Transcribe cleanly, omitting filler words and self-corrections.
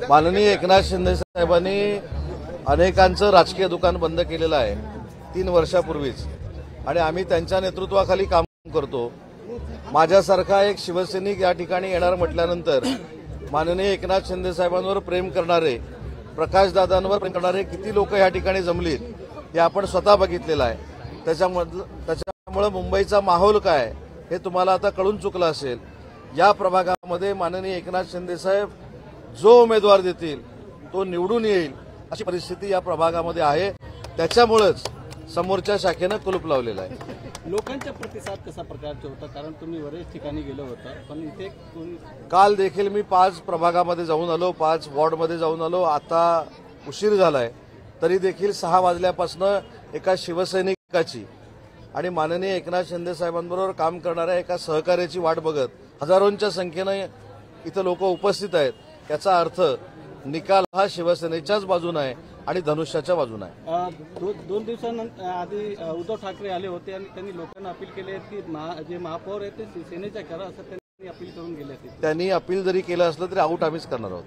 माननीय एकनाथ शिंदे साहेबांनी अनेकांचं राजकीय दुकान बंद केलेलं आहे 3 वर्षापूर्वीच, आणि आम्ही त्यांच्या नेतृत्वाखाली काम करतो। माझ्यासारखा एक शिवसैनिक या ठिकाणी येणार म्हटल्यानंतर माननीय एकनाथ शिंदे साहेबांवर प्रेम करणारे, प्रकाशदादांवर प्रेम करणारे किती लोक या ठिकाणी जमलीत हे आपण स्वतः बघितलेलं आहे। त्याच्यामुळे मुंबईचा माहोल काय हे तुम्हाला आता कळून चुकलं असेल। या प्रभागामध्ये माननीय एकनाथ शिंदे साहेब जो उमेदवार देतील तो निवडून येईल अशी परिस्थिती या प्रभागामध्ये आहे। त्याच्यामुळेच समोरच्या शाखेनं कुलूप लावलेलं आहे। लोकांचा प्रतिसाद कसा प्रकारचा होता, कारण तुम्ही बरेच ठिकाणी गेलो होता, पण इथे काल देखील मी 5 प्रभागामध्ये जाऊन आलो, 5 वॉर्डमध्ये जाऊन आलो। आता उशीर झालाय तरी देखील 6 वाजल्यापासून एका शिवसैनिकाची आणि माननीय एकनाथ शिंदे साहेबांबरोबर काम करणाऱ्या एका सहकार्याची वाट बघत हजारोंच्या संख्येने इथं लोक उपस्थित आहेत। याचा अर्थ निकाल हा शिवसेनेच्याच बाजूने आहे आणि धनुष्याच्या बाजूने आहे। 2 दिवसांआधी उद्धव ठाकरे आले होते आणि त्यांनी लोकांना अपील केली की जे महापौर आहेत ते शिवसेनेच्या करा असं त्यांनी अपील करून गेले होते। त्यांनी अपील जरी केलं असलं तरी आऊट आम्हीच करणार आहोत।